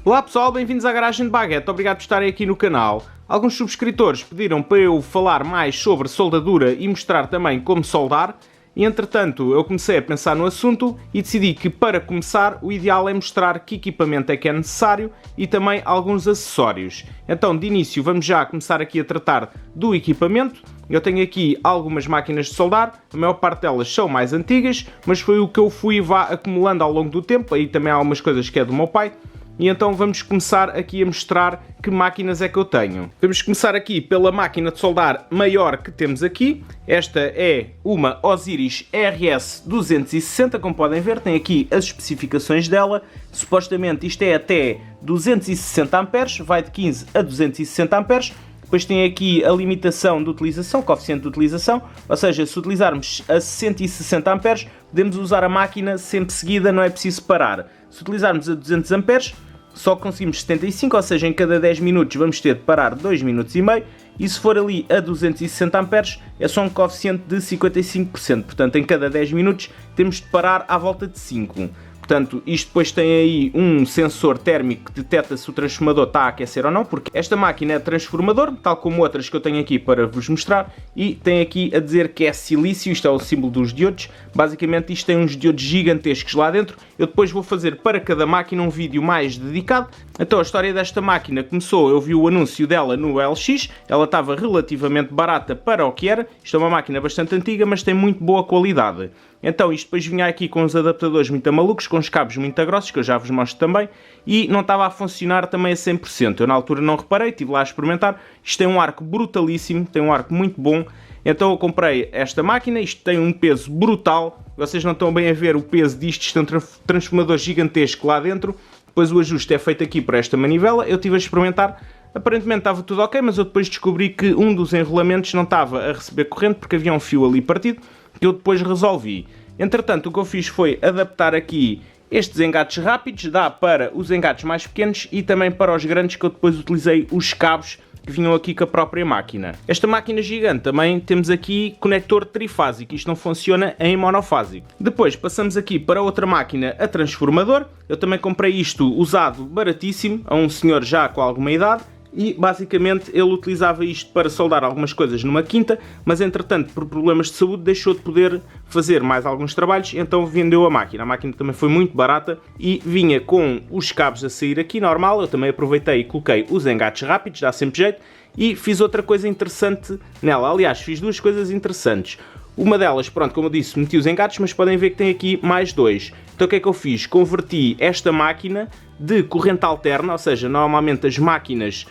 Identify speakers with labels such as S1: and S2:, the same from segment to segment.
S1: Olá pessoal, bem-vindos à Garagem de Baguete, obrigado por estarem aqui no canal. Alguns subscritores pediram para eu falar mais sobre soldadura e mostrar também como soldar. E entretanto eu comecei a pensar no assunto e decidi que para começar o ideal é mostrar que equipamento é que é necessário e também alguns acessórios. Então de início vamos já começar aqui a tratar do equipamento. Eu tenho aqui algumas máquinas de soldar, a maior parte delas são mais antigas, mas foi o que eu fui acumulando ao longo do tempo, aí também há algumas coisas que é do meu pai. E então vamos começar aqui a mostrar que máquinas é que eu tenho. Vamos começar aqui pela máquina de soldar maior que temos aqui. Esta é uma Osiris RS260, como podem ver, tem aqui as especificações dela. Supostamente isto é até 260 A, vai de 15 a 260 A. Depois tem aqui a limitação de utilização, coeficiente de utilização, ou seja, se utilizarmos a 160 A, podemos usar a máquina sempre seguida, não é preciso parar. Se utilizarmos a 200 A, só conseguimos 75, ou seja, em cada 10 minutos vamos ter de parar 2 minutos e meio, e se for ali a 260 A, é só um coeficiente de 55%, portanto em cada 10 minutos temos de parar à volta de 5. Portanto, isto depois tem aí um sensor térmico que detecta se o transformador está a aquecer ou não, porque esta máquina é transformador, tal como outras que eu tenho aqui para vos mostrar, e tem aqui a dizer que é silício, isto é o símbolo dos diodos. Basicamente isto tem uns diodos gigantescos lá dentro. Eu depois vou fazer para cada máquina um vídeo mais dedicado. Então a história desta máquina começou, eu vi o anúncio dela no LX, ela estava relativamente barata para o que era. Isto é uma máquina bastante antiga, mas tem muito boa qualidade. Então isto depois vinha aqui com os adaptadores muito malucos, com os cabos muito grossos, que eu já vos mostro também, e não estava a funcionar também a 100%. Eu na altura não reparei, estive lá a experimentar. Isto tem um arco brutalíssimo, tem um arco muito bom. Então eu comprei esta máquina, isto tem um peso brutal. Vocês não estão bem a ver o peso disto, isto é um transformador gigantesco lá dentro. Depois o ajuste é feito aqui por esta manivela, eu estive a experimentar. Aparentemente estava tudo ok, mas eu depois descobri que um dos enrolamentos não estava a receber corrente porque havia um fio ali partido, que eu depois resolvi. Entretanto, o que eu fiz foi adaptar aqui estes engates rápidos, dá para os engates mais pequenos e também para os grandes, que eu depois utilizei os cabos que vinham aqui com a própria máquina. Esta máquina gigante também temos aqui conector trifásico, isto não funciona em monofásico. Depois passamos aqui para outra máquina a transformador. Eu também comprei isto usado baratíssimo, a um senhor já com alguma idade. E basicamente ele utilizava isto para soldar algumas coisas numa quinta, mas entretanto por problemas de saúde deixou de poder fazer mais alguns trabalhos, então vendeu a máquina. A máquina também foi muito barata e vinha com os cabos a sair aqui normal. Eu também aproveitei e coloquei os engates rápidos, dá sempre jeito, e fiz outra coisa interessante nela. Aliás, fiz duas coisas interessantes. Uma delas, pronto, como eu disse, meti os engates, mas podem ver que tem aqui mais dois. Então o que é que eu fiz? Converti esta máquina de corrente alterna, ou seja, normalmente as máquinas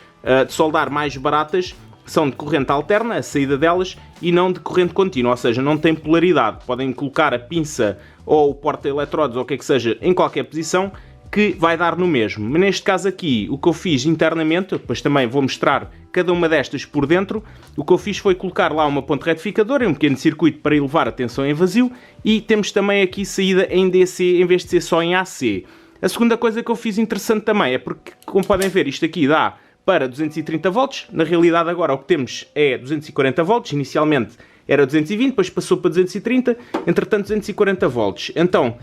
S1: de soldar mais baratas são de corrente alterna, a saída delas, e não de corrente contínua, ou seja, não tem polaridade. Podem colocar a pinça ou o porta-eletrodos ou o que é que seja em qualquer posição que vai dar no mesmo. Mas neste caso aqui, o que eu fiz internamente, eu depois também vou mostrar cada uma destas por dentro, o que eu fiz foi colocar lá uma ponte retificadora e um pequeno circuito para elevar a tensão em vazio, e temos também aqui saída em DC em vez de ser só em AC. A segunda coisa que eu fiz interessante também é porque, como podem ver, isto aqui dá para 230 volts, na realidade agora o que temos é 240 volts, inicialmente era 220, depois passou para 230, entretanto 240 volts. Então,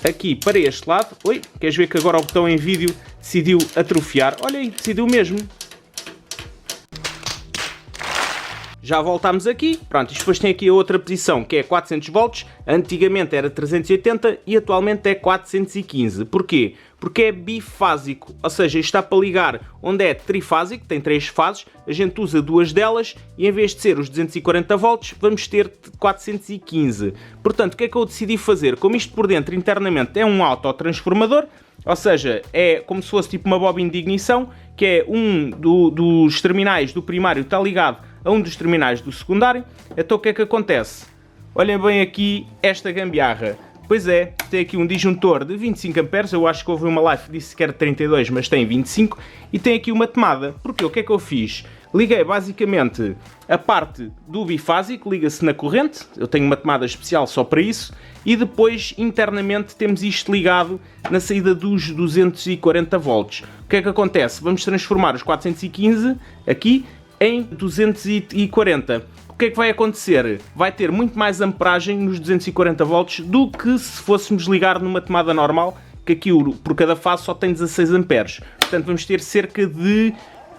S1: aqui para este lado, queres ver que agora o botão em vídeo decidiu atrofiar? Olha aí, decidiu mesmo. Já voltámos aqui, pronto, isto depois tem aqui a outra posição que é 400 volts, antigamente era 380 e atualmente é 415. Porquê? Porque é bifásico, ou seja, isto está para ligar onde é trifásico, tem 3 fases, a gente usa 2 delas e em vez de ser os 240 volts vamos ter 415. Portanto, o que é que eu decidi fazer? Como isto por dentro internamente é um autotransformador, ou seja, é como se fosse tipo uma bobina de ignição, que é um dos terminais do primário está ligado a um dos terminais do secundário. Então o que é que acontece? Olhem bem aqui esta gambiarra. Pois é, tem aqui um disjuntor de 25 A, eu acho que houve uma live que disse que era 32, mas tem 25, e tem aqui uma tomada. Porque o que é que eu fiz? Liguei basicamente a parte do bifásico, liga-se na corrente, eu tenho uma tomada especial só para isso, e depois internamente temos isto ligado na saída dos 240 volts. O que é que acontece? Vamos transformar os 415 aqui em 240. O que é que vai acontecer? Vai ter muito mais amperagem nos 240 volts do que se fôssemos ligar numa tomada normal, que aqui por cada fase só tem 16 amperes. Portanto, vamos ter cerca de,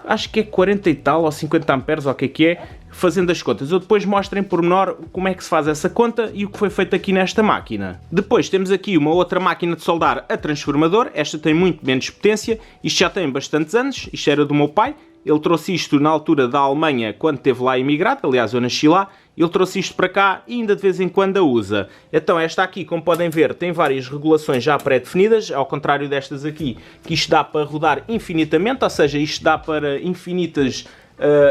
S1: acho que é 40 e tal, ou 50 amperes, ou o que é, fazendo as contas. Eu depois mostro em pormenor como é que se faz essa conta e o que foi feito aqui nesta máquina. Depois temos aqui uma outra máquina de soldar a transformador. Esta tem muito menos potência, isto já tem bastantes anos, isto era do meu pai. Ele trouxe isto na altura da Alemanha, quando esteve lá imigrado, aliás eu nasci lá. Ele trouxe isto para cá e ainda de vez em quando a usa. Então esta aqui, como podem ver, tem várias regulações já pré-definidas, ao contrário destas aqui, que isto dá para rodar infinitamente, ou seja, isto dá para infinitas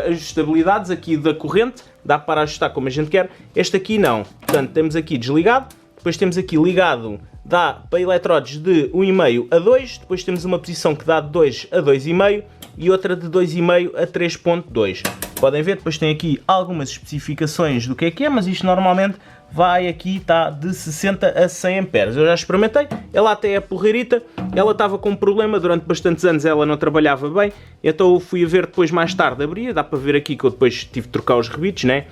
S1: ajustabilidades aqui da corrente, dá para ajustar como a gente quer. Este aqui não. Portanto, temos aqui desligado, depois temos aqui ligado, dá para eletrodos de 1,5 a 2, depois temos uma posição que dá de 2 a 2,5 e outra de 2,5 a 3,2. Podem ver, depois tem aqui algumas especificações do que é, mas isto normalmente vai aqui, está de 60 a 100 amperes. Eu já experimentei, ela até é porreirita, ela estava com um problema, durante bastantes anos ela não trabalhava bem, então eu fui a ver depois mais tarde, abria, dá para ver aqui que eu depois tive de trocar os rebites, né?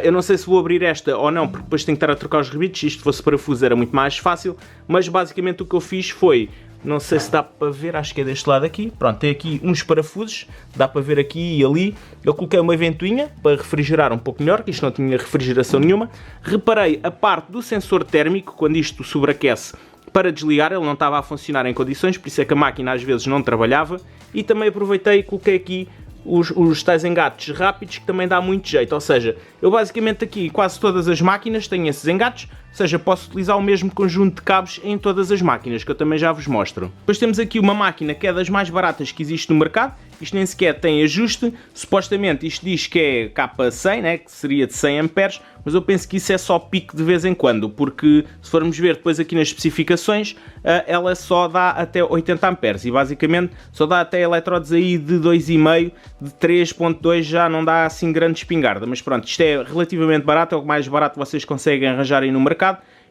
S1: Eu não sei se vou abrir esta ou não, porque depois tenho que estar a trocar os rebites, isto fosse parafuso era muito mais fácil, mas basicamente o que eu fiz foi, não sei se dá para ver, acho que é deste lado aqui, pronto, tem aqui uns parafusos, dá para ver aqui e ali, eu coloquei uma ventoinha para refrigerar um pouco melhor, que isto não tinha refrigeração nenhuma, reparei a parte do sensor térmico, quando isto sobreaquece, para desligar, ele não estava a funcionar em condições, por isso é que a máquina às vezes não trabalhava, e também aproveitei e coloquei aqui os tais engates rápidos, que também dá muito jeito, ou seja, eu basicamente aqui quase todas as máquinas têm esses engates, ou seja, posso utilizar o mesmo conjunto de cabos em todas as máquinas, que eu também já vos mostro. Depois temos aqui uma máquina que é das mais baratas que existe no mercado, isto nem sequer tem ajuste, supostamente isto diz que é K100, né, que seria de 100 amperes, mas eu penso que isso é só pico de vez em quando, porque se formos ver depois aqui nas especificações, ela só dá até 80 amperes e basicamente só dá até eletrodos aí de 2,5, de 3,2 já não dá assim grande espingarda, mas pronto, isto é relativamente barato, é o mais barato que vocês conseguem arranjar aí no mercado.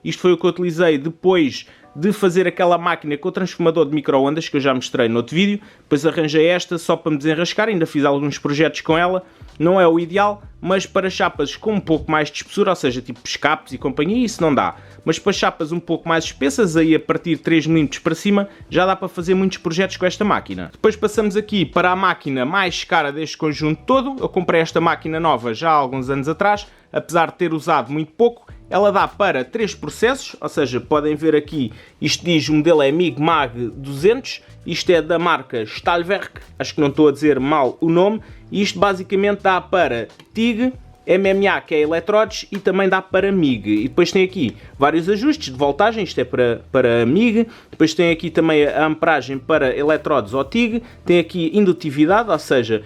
S1: Isto foi o que eu utilizei depois de fazer aquela máquina com o transformador de micro-ondas que eu já mostrei no outro vídeo. Depois arranjei esta só para me desenrascar, ainda fiz alguns projetos com ela. Não é o ideal, mas para chapas com um pouco mais de espessura, ou seja, tipo escapes e companhia, isso não dá. Mas para chapas um pouco mais espessas, aí a partir de 3 mm para cima, já dá para fazer muitos projetos com esta máquina. Depois passamos aqui para a máquina mais cara deste conjunto todo. Eu comprei esta máquina nova já há alguns anos atrás, apesar de ter usado muito pouco. Ela dá para 3 processos, ou seja, podem ver aqui, isto diz, o modelo é MIG MAG 200, isto é da marca Stahlwerk, acho que não estou a dizer mal o nome, e isto basicamente dá para TIG, MMA, que é eletrodos, e também dá para MIG. E depois tem aqui vários ajustes de voltagem, isto é para MIG, depois tem aqui também a amperagem para eletrodos ou TIG, tem aqui indutividade, ou seja,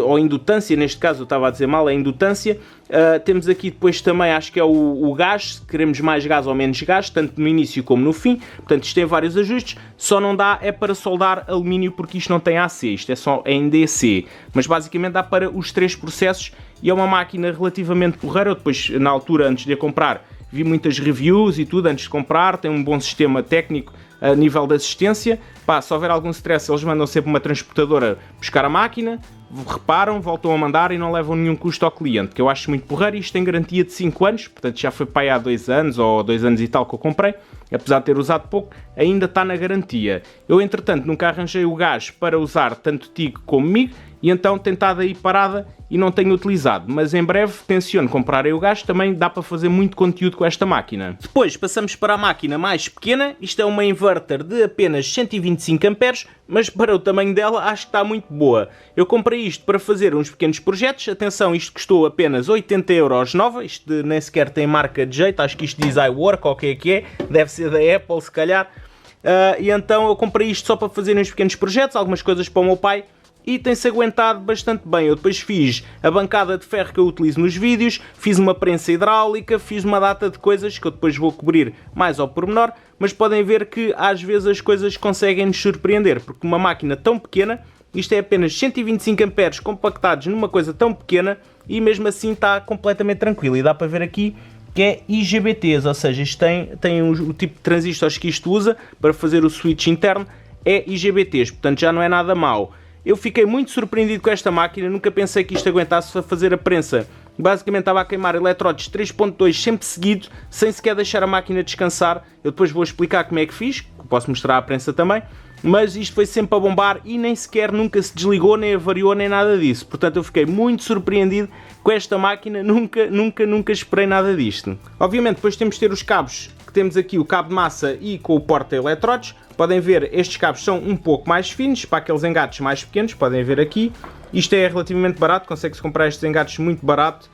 S1: ou indutância, neste caso eu estava a dizer mal, é indutância. Temos aqui depois também, acho que é o gás, se queremos mais gás ou menos gás, tanto no início como no fim, portanto isto tem vários ajustes, só não dá é para soldar alumínio porque isto não tem AC, isto é só em DC, mas basicamente dá para os 3 processos e é uma máquina relativamente porreira. Eu depois, na altura, antes de a comprar, vi muitas reviews e tudo antes de comprar, tem um bom sistema técnico a nível de assistência. Pá, se houver algum stress, eles mandam sempre uma transportadora buscar a máquina, reparam, voltam a mandar e não levam nenhum custo ao cliente, que eu acho muito porreiro. Isto tem garantia de 5 anos, portanto já foi para aí há 2 anos ou 2 anos e tal que eu comprei, apesar de ter usado pouco, ainda está na garantia. Eu, entretanto, nunca arranjei o gás para usar tanto TIG como MIG, e então tem estado aí parada e não tenho utilizado, mas em breve tenciono comprar aí o gás, também dá para fazer muito conteúdo com esta máquina. Depois passamos para a máquina mais pequena, isto é uma inverter de apenas 125 amperes, mas para o tamanho dela acho que está muito boa. Eu comprei isto para fazer uns pequenos projetos, atenção, isto custou apenas 80 € nova, isto nem sequer tem marca de jeito, acho que isto diz iWork ou o que é, deve ser da Apple se calhar, e então eu comprei isto só para fazer uns pequenos projetos, algumas coisas para o meu pai, e tem-se aguentado bastante bem. Eu depois fiz a bancada de ferro que eu utilizo nos vídeos, fiz uma prensa hidráulica, fiz uma data de coisas que eu depois vou cobrir mais ao pormenor, mas podem ver que às vezes as coisas conseguem nos surpreender, porque uma máquina tão pequena, isto é apenas 125 amperes compactados numa coisa tão pequena, e mesmo assim está completamente tranquilo. E dá para ver aqui que é IGBTs, ou seja, isto tem o tipo de transistores que isto usa para fazer o switch interno, é IGBTs, portanto já não é nada mau. Eu fiquei muito surpreendido com esta máquina, nunca pensei que isto aguentasse a fazer a prensa Basicamente estava a queimar eletródes 3.2 sempre seguidos, sem sequer deixar a máquina descansar. Eu depois vou explicar como é que fiz, posso mostrar à prensa também. Mas isto foi sempre a bombar e nem sequer nunca se desligou, nem avariou, nem nada disso. Portanto, eu fiquei muito surpreendido com esta máquina, nunca esperei nada disto. Obviamente, depois temos de ter os cabos, que temos aqui o cabo de massa e com o porta-eletrodes. Podem ver, estes cabos são um pouco mais finos, para aqueles engates mais pequenos, podem ver aqui. Isto é relativamente barato, consegue-se comprar estes engates muito barato.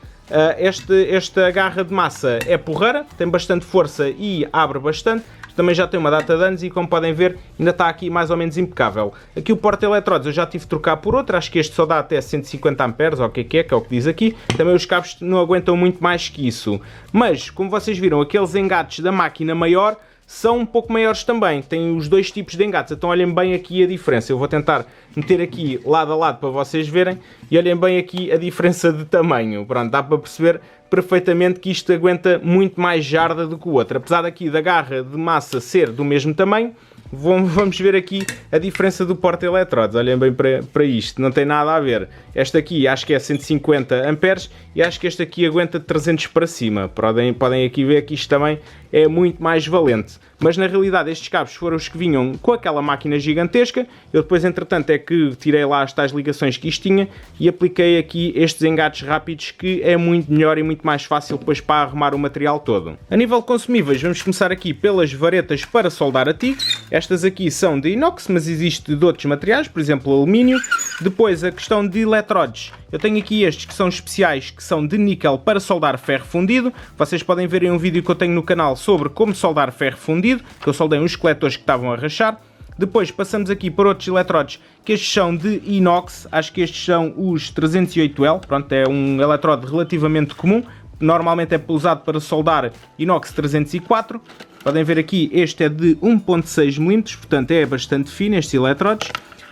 S1: Esta garra de massa é porreira, tem bastante força e abre bastante. Também já tem uma data de anos e, como podem ver, ainda está aqui mais ou menos impecável. Aqui o porta-eletrodes eu já tive de trocar por outro, acho que este só dá até 150 amperes, ou o que é o que diz aqui. Também os cabos não aguentam muito mais que isso. Mas, como vocês viram, aqueles engates da máquina maior são um pouco maiores também. Tem os dois tipos de engates, então olhem bem aqui a diferença. Eu vou tentar meter aqui lado a lado para vocês verem e olhem bem aqui a diferença de tamanho. Pronto, dá para perceber perfeitamente que isto aguenta muito mais jarda do que o outro. Apesar daqui da garra de massa ser do mesmo tamanho, vamos ver aqui a diferença do porta-eletrodes. Olhem bem para isto, não tem nada a ver. Esta aqui acho que é 150 amperes e acho que este aqui aguenta 300 para cima. Podem aqui ver que isto também é muito mais valente. Mas na realidade estes cabos foram os que vinham com aquela máquina gigantesca. Eu depois, entretanto, é que tirei lá as tais ligações que isto tinha e apliquei aqui estes engates rápidos, que é muito melhor e muito mais fácil depois para arrumar o material todo. A nível de consumíveis, vamos começar aqui pelas varetas para soldar a TIG. Estas aqui são de inox, mas existe de outros materiais, por exemplo alumínio. Depois a questão de eletrodes. Eu tenho aqui estes que são especiais, que são de níquel para soldar ferro fundido. Vocês podem ver em um vídeo que eu tenho no canal sobre como soldar ferro fundido, que eu soldei uns coletores que estavam a rachar. Depois passamos aqui para outros eletrodes, que estes são de inox, acho que estes são os 308L, pronto, é um eletrode relativamente comum, normalmente é usado para soldar inox 304. Podem ver aqui, este é de 1.6 mm, portanto é bastante fino estes eletrodes.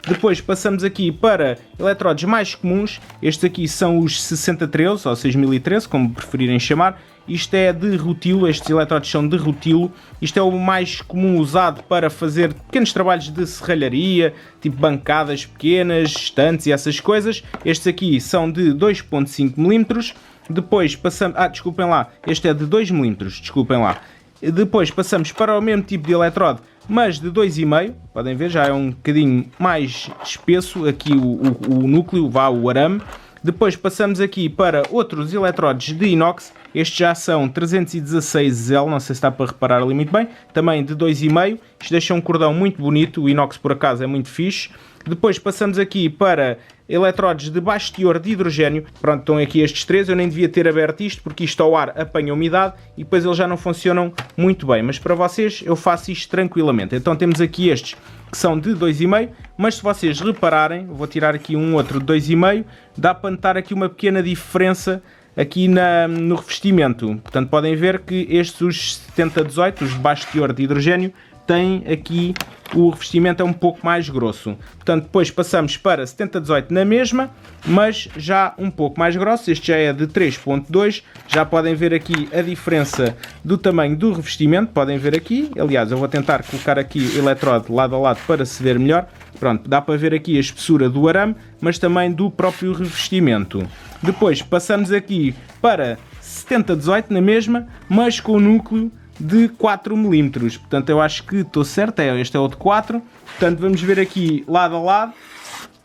S1: Depois passamos aqui para eletrodes mais comuns, estes aqui são os 6013 ou 6013, como preferirem chamar. Isto é de rutilo, estes eletrodes são de rutilo. Isto é o mais comum usado para fazer pequenos trabalhos de serralharia, tipo bancadas pequenas, estantes e essas coisas. Estes aqui são de 2.5 mm. Depois passamos... desculpem lá, este é de 2 mm, desculpem lá. Depois passamos para o mesmo tipo de eletrode, mas de 2,5, podem ver, já é um bocadinho mais espesso aqui o núcleo, o arame. Depois passamos aqui para outros eletrodes de inox, estes já são 316L, não sei se está para reparar ali muito bem, também de 2,5, isto deixa um cordão muito bonito, o inox por acaso é muito fixe. Depois passamos aqui para eletrodes de baixo teor de hidrogênio. Pronto, estão aqui estes três. Eu nem devia ter aberto isto porque isto ao ar apanha umidade e depois eles já não funcionam muito bem. Mas para vocês eu faço isto tranquilamente. Então temos aqui estes que são de 2,5, mas se vocês repararem, vou tirar aqui um outro de 2,5, dá para notar aqui uma pequena diferença aqui no revestimento. Portanto podem ver que estes, os 7018, os de baixo teor de hidrogênio, têm aqui o revestimento é um pouco mais grosso. Portanto, depois passamos para 7018 na mesma, mas já um pouco mais grosso. Este já é de 3.2. Já podem ver aqui a diferença do tamanho do revestimento. Podem ver aqui. Aliás, eu vou tentar colocar aqui o eletrode lado a lado para se ver melhor. Pronto, dá para ver aqui a espessura do arame, mas também do próprio revestimento. Depois passamos aqui para 7018 na mesma, mas com o núcleo de 4 mm, portanto eu acho que estou certo, este é o de 4, portanto vamos ver aqui lado a lado,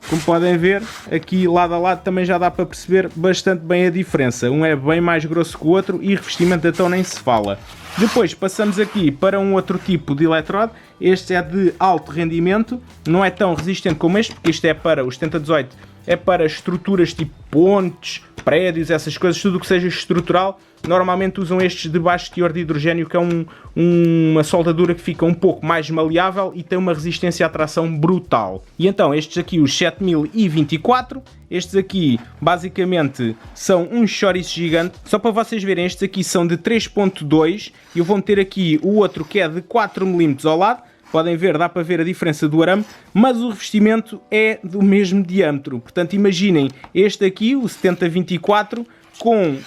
S1: como podem ver, aqui lado a lado também já dá para perceber bastante bem a diferença, um é bem mais grosso que o outro e revestimento então nem se fala. Depois passamos aqui para um outro tipo de eletrode, este é de alto rendimento, não é tão resistente como este, porque isto é para os 7018, é para estruturas tipo pontes, prédios, essas coisas, tudo o que seja estrutural. Normalmente usam estes de baixo teor de hidrogênio, que é uma soldadura que fica um pouco mais maleável e tem uma resistência à tração brutal. E então estes aqui, os 7024, estes aqui basicamente são um chouriço gigante. Só para vocês verem, estes aqui são de 3.2 e eu vou meter aqui o outro que é de 4 mm ao lado. Podem ver, dá para ver a diferença do arame, mas o revestimento é do mesmo diâmetro. Portanto, imaginem este aqui, o 7024, com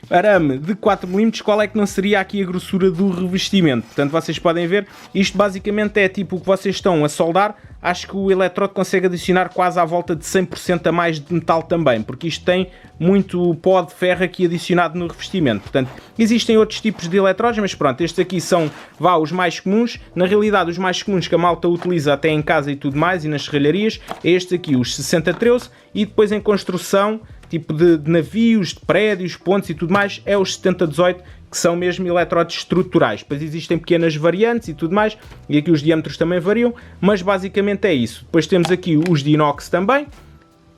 S1: arame de 4mm, qual é que não seria aqui a grossura do revestimento? Portanto, vocês podem ver, isto basicamente é tipo o que vocês estão a soldar. Acho que o eletrodo consegue adicionar quase à volta de 100% a mais de metal também, porque isto tem muito pó de ferro aqui adicionado no revestimento. Portanto, existem outros tipos de eletrodos, mas pronto, estes aqui são, os mais comuns. Na realidade, os mais comuns que a malta utiliza até em casa e tudo mais, e nas serralharias, é este aqui, os 6013, e depois em construção, tipo de navios, de prédios, pontes e tudo mais, é os 7018, que são mesmo eletrodos estruturais. Depois existem pequenas variantes e tudo mais, e aqui os diâmetros também variam, mas basicamente é isso. Depois temos aqui os de inox também,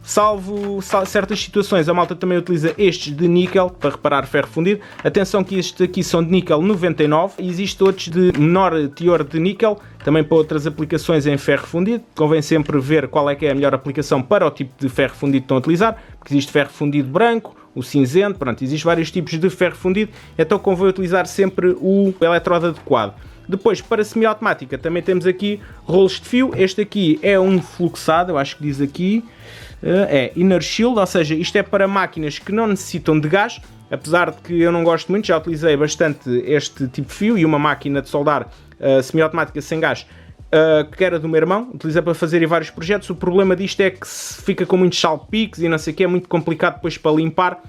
S1: salvo certas situações, a malta também utiliza estes de níquel para reparar ferro fundido. Atenção que estes aqui são de níquel 99, e existem outros de menor teor de níquel, também para outras aplicações em ferro fundido. Convém sempre ver qual é que é a melhor aplicação para o tipo de ferro fundido que estão a utilizar, porque existe ferro fundido branco, o cinzento, pronto, existem vários tipos de ferro fundido, então convém utilizar sempre o eletrodo adequado. Depois, para semiautomática, também temos aqui rolos de fio. Este aqui é um fluxado, eu acho que diz aqui, é Inner Shield, ou seja, isto é para máquinas que não necessitam de gás, apesar de que eu não gosto muito, já utilizei bastante este tipo de fio, e uma máquina de soldar semiautomática sem gás, que era do meu irmão, utilizei para fazer vários projetos. O problema disto é que fica com muitos salpicos e não sei o que, é muito complicado depois para limpar.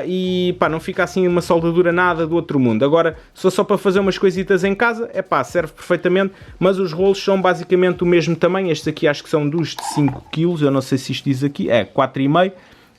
S1: E pá, não fica assim uma soldadura nada do outro mundo. Agora, se for só para fazer umas coisitas em casa, é pá, serve perfeitamente. Mas os rolos são basicamente o mesmo tamanho. Estes aqui acho que são dos de 5 kg, eu não sei se isto diz aqui, é 4,5 kg.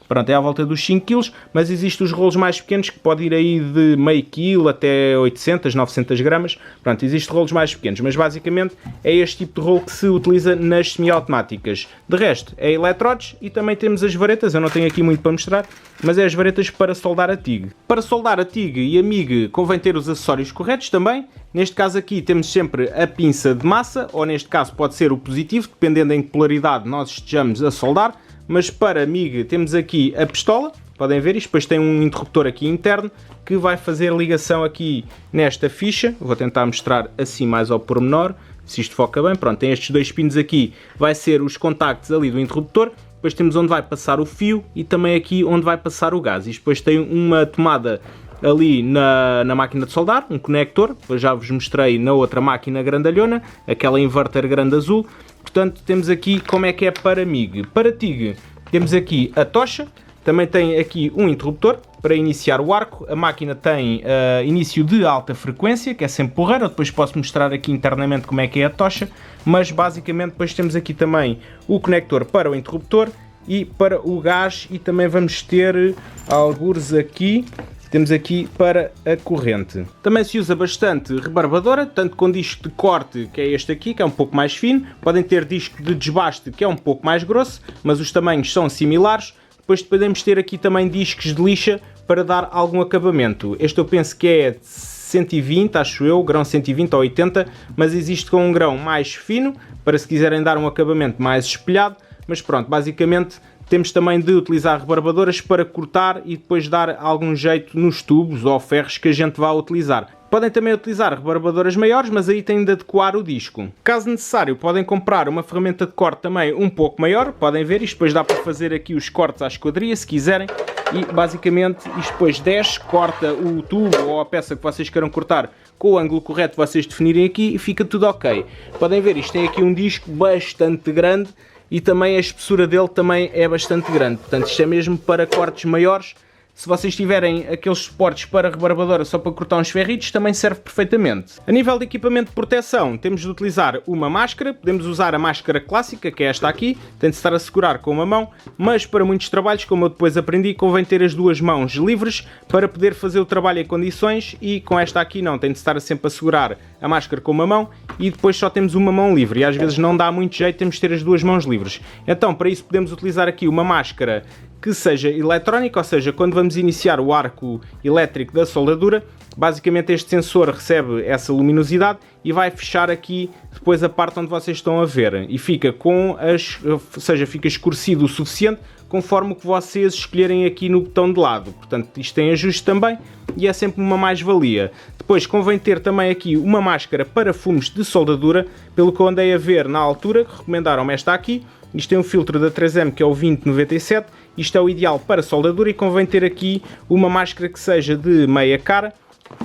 S1: Pronto, é à volta dos 5 kg, mas existem os rolos mais pequenos que podem ir aí de meio quilo até 800, 900 gramas. Pronto, existem rolos mais pequenos, mas basicamente é este tipo de rolo que se utiliza nas semiautomáticas. De resto, é eletrodos, e também temos as varetas. Eu não tenho aqui muito para mostrar, mas é as varetas para soldar a TIG. Para soldar a TIG e a MIG convém ter os acessórios corretos também. Neste caso aqui temos sempre a pinça de massa, ou neste caso pode ser o positivo, dependendo em que polaridade nós estejamos a soldar. Mas para MIG temos aqui a pistola, podem ver, isto depois tem um interruptor aqui interno que vai fazer ligação aqui nesta ficha. Vou tentar mostrar assim mais ao pormenor, se isto foca bem. Pronto, tem estes dois pinos aqui, vai ser os contactos ali do interruptor. Depois temos onde vai passar o fio e também aqui onde vai passar o gás. Isto depois tem uma tomada ali na máquina de soldar, um conector, eu já vos mostrei na outra máquina grandalhona, aquela inverter grande azul. Portanto, temos aqui como é que é para MIG. Para TIG, temos aqui a tocha, também tem aqui um interruptor para iniciar o arco. A máquina tem início de alta frequência, que é sempre porreiro. Eu depois posso mostrar aqui internamente como é que é a tocha, mas basicamente depois temos aqui também o conector para o interruptor e para o gás, e também vamos ter algures aqui. Temos aqui para a corrente. Também se usa bastante rebarbadora, tanto com disco de corte, que é este aqui, que é um pouco mais fino. Podem ter disco de desbaste, que é um pouco mais grosso, mas os tamanhos são similares. Depois podemos ter aqui também discos de lixa para dar algum acabamento. Este eu penso que é de 120, acho eu, grão 120 ou 80, mas existe com um grão mais fino, para se quiserem dar um acabamento mais espelhado. Mas pronto, basicamente temos também de utilizar rebarbadoras para cortar e depois dar algum jeito nos tubos ou ferros que a gente vá utilizar. Podem também utilizar rebarbadoras maiores, mas aí têm de adequar o disco. Caso necessário, podem comprar uma ferramenta de corte também um pouco maior. Podem ver, isto depois dá para fazer aqui os cortes à esquadria, se quiserem. E basicamente isto depois desce, corta o tubo ou a peça que vocês queiram cortar com o ângulo correto vocês definirem aqui, e fica tudo ok. Podem ver, isto tem aqui um disco bastante grande, e também a espessura dele também é bastante grande. Portanto, isto é mesmo para cortes maiores. Se vocês tiverem aqueles suportes para rebarbadora só para cortar uns ferritos, também serve perfeitamente. A nível de equipamento de proteção, temos de utilizar uma máscara. Podemos usar a máscara clássica, que é esta aqui. Tem de estar a segurar com uma mão, mas para muitos trabalhos, como eu depois aprendi, convém ter as duas mãos livres para poder fazer o trabalho em condições, e com esta aqui não, tem de estar sempre a segurar a máscara com uma mão e depois só temos uma mão livre, e às vezes não dá muito jeito, temos de ter as duas mãos livres. Então, para isso podemos utilizar aqui uma máscara que seja eletrónica, ou seja, quando vamos iniciar o arco elétrico da soldadura, basicamente este sensor recebe essa luminosidade e vai fechar aqui depois a parte onde vocês estão a ver e fica ou seja, fica escurecido o suficiente conforme o que vocês escolherem aqui no botão de lado. Portanto, isto tem ajuste também e é sempre uma mais-valia. Depois convém ter também aqui uma máscara para fumos de soldadura, pelo que eu andei a ver na altura, recomendaram-me esta aqui. Isto tem um filtro da 3M que é o 2097, isto é o ideal para soldadura e convém ter aqui uma máscara que seja de meia cara,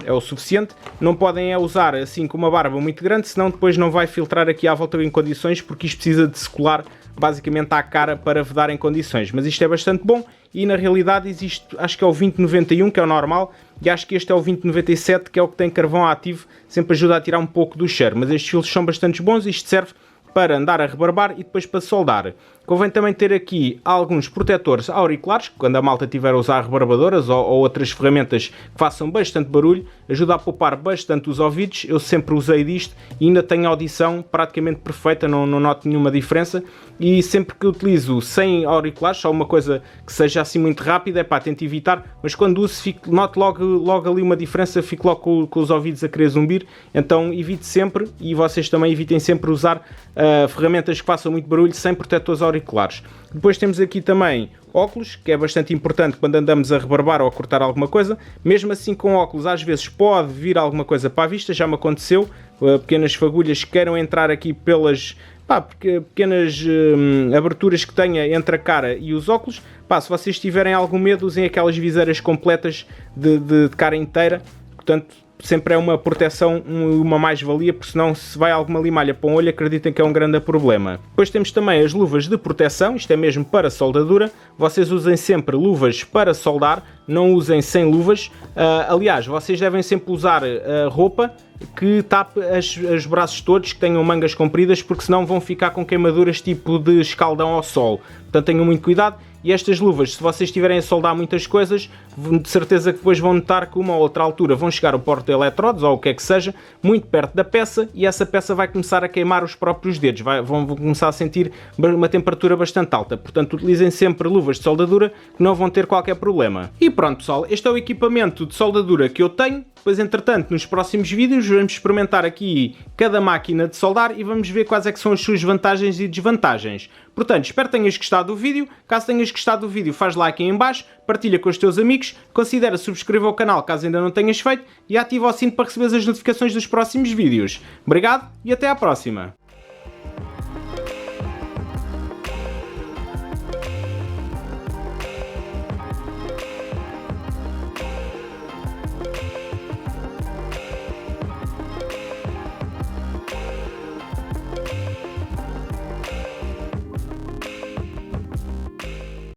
S1: é o suficiente. Não podem usar assim com uma barba muito grande, senão depois não vai filtrar aqui à volta em condições, porque isto precisa de se colar basicamente à cara para vedar em condições. Mas isto é bastante bom e na realidade existe, acho que é o 2091 que é o normal e acho que este é o 2097 que é o que tem carvão ativo, sempre ajuda a tirar um pouco do cheiro. Mas estes filtros são bastante bons e isto serve para andar a rebarbar e depois para soldar. Convém também ter aqui alguns protetores auriculares, quando a malta estiver a usar rebarbadoras ou outras ferramentas que façam bastante barulho, ajuda a poupar bastante os ouvidos. Eu sempre usei disto e ainda tenho audição praticamente perfeita, não noto nenhuma diferença. E sempre que utilizo sem auriculares, só uma coisa que seja assim muito rápida, tento evitar, mas quando uso noto logo ali uma diferença, fico logo com os ouvidos a querer zumbir, então evite sempre, e vocês também evitem sempre usar ferramentas que façam muito barulho sem protetores auriculares. Depois temos aqui também óculos, que é bastante importante quando andamos a rebarbar ou a cortar alguma coisa. Mesmo assim com óculos às vezes pode vir alguma coisa para a vista, já me aconteceu, pequenas fagulhas que queiram entrar aqui pelas pequenas aberturas que tenha entre a cara e os óculos. Se vocês tiverem algum medo, usem aquelas viseiras completas de cara inteira, portanto sempre é uma proteção, uma mais-valia, porque senão se vai alguma limalha para um olho, acreditem que é um grande problema. Depois temos também as luvas de proteção, isto é mesmo para soldadura, vocês usem sempre luvas para soldar, não usem sem luvas. Aliás, vocês devem sempre usar roupa que tape os braços todos, que tenham mangas compridas, porque senão vão ficar com queimaduras tipo de escaldão ao sol. Portanto, tenham muito cuidado. E estas luvas, se vocês estiverem a soldar muitas coisas, de certeza que depois vão notar que uma ou outra altura vão chegar o porta-eletrodos ou o que é que seja, muito perto da peça, e essa peça vai começar a queimar os próprios dedos, vão começar a sentir uma temperatura bastante alta. Portanto, utilizem sempre luvas de soldadura que não vão ter qualquer problema. E pronto pessoal, este é o equipamento de soldadura que eu tenho. Depois, entretanto, nos próximos vídeos vamos experimentar aqui cada máquina de soldar e vamos ver quais é que são as suas vantagens e desvantagens. Portanto, espero que tenhas gostado do vídeo. Caso tenhas gostado do vídeo, faz like aí em baixo, partilha com os teus amigos, considera subscrever o canal caso ainda não tenhas feito e ativa o sino para receber as notificações dos próximos vídeos. Obrigado e até à próxima!